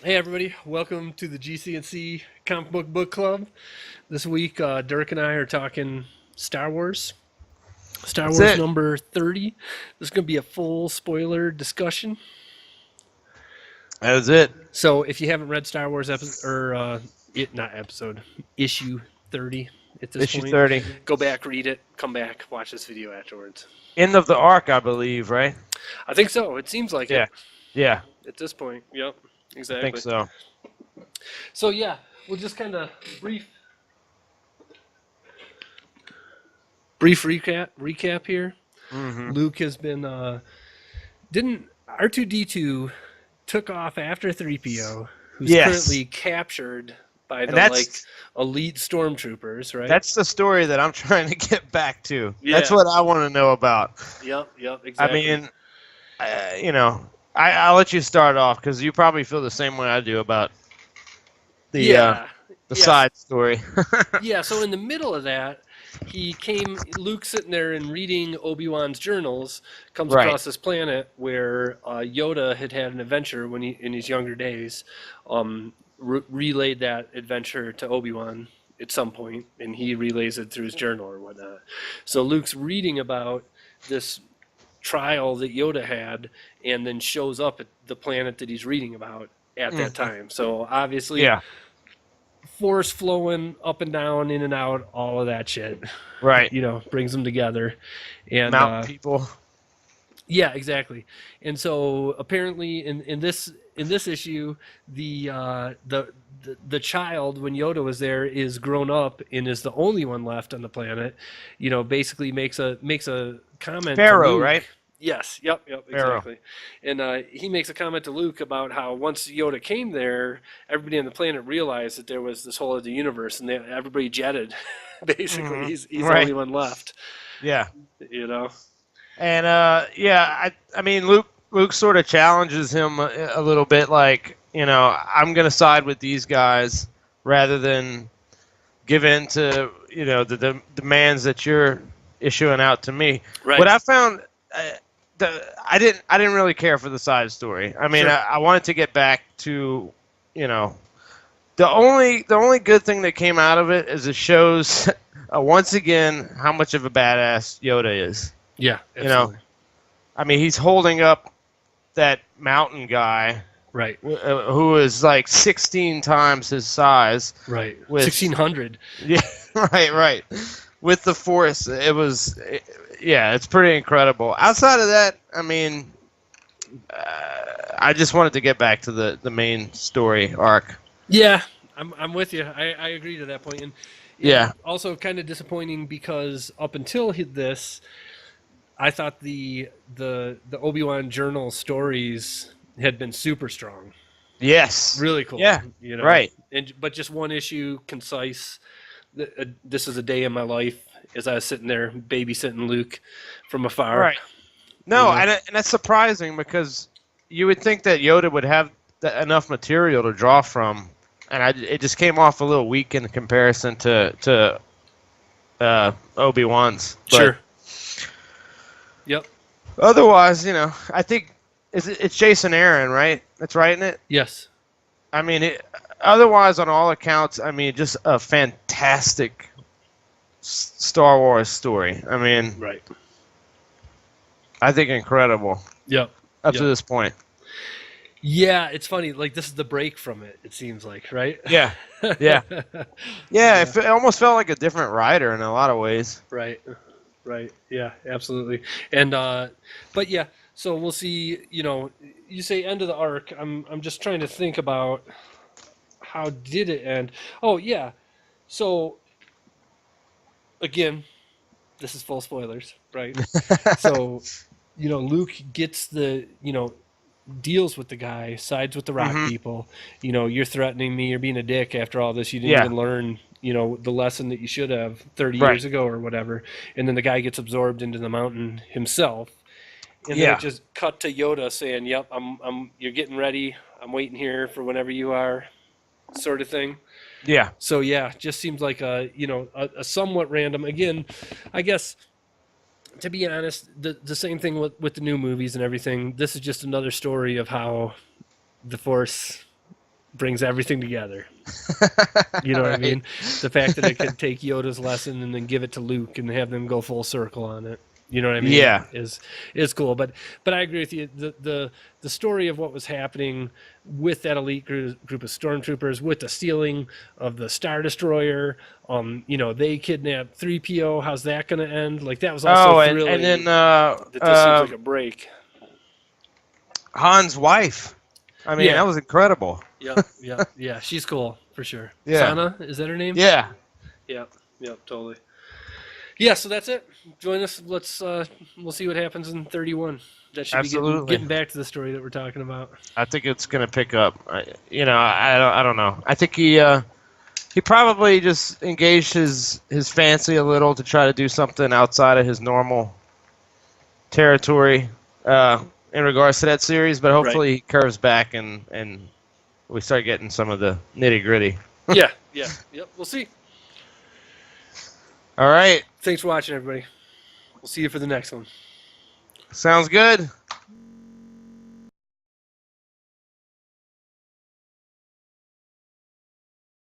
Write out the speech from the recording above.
Hey everybody, welcome to the GCandC Comic Book Club. This week, Dirk and I are talking Star Wars. Star That's Wars it. number 30. This is going to be a full spoiler discussion. That was it. So if you haven't read Star Wars not episode, issue 30 at this Issue point, 30. go back, read it, come back, watch this video afterwards. End of the arc, I believe, right? I think so. It seems like Yeah. it Yeah, at this point. Yep, I think exactly. so. So yeah, we'll just kind of brief recap here. hmm Luke has been didn't R2D2 took off after 3PO, who's Yes. currently captured by And the like that's elite stormtroopers, right? that's the story that I'm trying to get back to. That's Yeah. what I want to know about. Yep, I exactly. mean, you know, I'll let you start off because you probably feel the same way I do about the uh, Yeah. the Yes. side story. Yeah, so in the middle of that, Luke sitting there and reading Obi-Wan's journals, comes Right. across this planet where Yoda had an adventure when in his younger days, relayed that adventure to Obi-Wan at some point, and he relays it through his journal or whatnot. So Luke's reading about this trial that Yoda had, and then shows up at the planet that he's reading about at that hmm time. So obviously Yeah. force flowing up and down, in and out, all of that shit, Right. brings them together. And Mountain people. yeah, exactly. And so apparently in this issue, the child, when Yoda was there, is grown up and is the only one left on the planet. Basically makes a comment to Pharaoh, Luke. right? Yes, yep, Pharaoh. exactly. And he makes a comment to Luke about how once Yoda came there, everybody on the planet realized that there was this whole other universe, and everybody jetted. Basically, hmm he's the only Right. one left. Yeah. You know. And yeah, I mean Luke sort of challenges him a little bit, like I'm gonna side with these guys rather than give in to the demands that you're issuing out to me. What Right. I found, uh, I didn't really care for the side story. I mean, Sure. I wanted to get back to you know the only good thing that came out of it is it shows once again how much of a badass Yoda is. Yeah, You know, absolutely. I mean, he's holding up that mountain guy Right. who is like 16 times his size Right. with 1600. yeah, right, with the force. Yeah, it's pretty incredible. Outside of that, I mean, I just wanted to get back to the main story arc. Yeah, I'm with you. I agree to that point. And Yeah. also kind of disappointing because up until this, I thought the Obi-Wan journal stories had been super strong. Yes. Really cool, Yeah. Right. but just one issue, concise. This is a day in my life as I was sitting there babysitting Luke from afar. Right. You No, know. and that's surprising because you would think that Yoda would have enough material to draw from, and it just came off a little weak in comparison to Obi-Wan's. But Sure. Yep. otherwise, I think it's Jason Aaron, right? That's writing it. Yes. I mean, otherwise, on all accounts, I mean, just a fantastic Star Wars story. I mean, Right. I think incredible Yep. up to Yep. this point. Yeah, it's funny. Like this is the break from it. It seems like, right? Yeah, yeah, yeah. Yeah. It almost felt like a different writer in a lot of ways. Right. Right. Yeah. Absolutely. And but yeah. So we'll see. You say end of the arc. I'm just trying to think about how did it end. Oh yeah. So again, this is full spoilers, right? So Luke gets deals with the guy, sides with the rock hmm people. You're threatening me, you're being a dick after all this. You didn't Yeah, even learn, the lesson that you should have 30 right. years ago or whatever. And then the guy gets absorbed into the mountain himself. And then it Yeah, just cut to Yoda saying, "Yep, you're getting ready. I'm waiting here for whenever you are," sort of thing. yeah. So yeah, just seems like a somewhat random. Again, I guess to be honest, the same thing with the new movies and everything. This is just another story of how the Force brings everything together. You know what I mean? The fact that it could take Yoda's lesson and then give it to Luke and have them go full circle on it. You know what I mean? Yeah. is cool. But I agree with you. The story of what was happening with that elite group of stormtroopers, with the stealing of the Star Destroyer, they kidnapped 3PO. How's that going to end? Like, that was also thrilling. And then that this seems like a break. Han's wife. I mean, that was incredible. Yeah. She's cool for sure. Yeah. Sana, is that her name? Yeah. Yeah, totally. Yeah, so that's it. Join us. Let's we'll see what happens in 31. That should Absolutely. be getting back to the story that we're talking about. I think it's going to pick up. I don't know. I think he probably just engaged his fancy a little to try to do something outside of his normal territory in regards to that series, but hopefully he curves back and we start getting some of the nitty-gritty. Yep, we'll see. All right. Thanks for watching, everybody. We'll see you for the next one. Sounds good.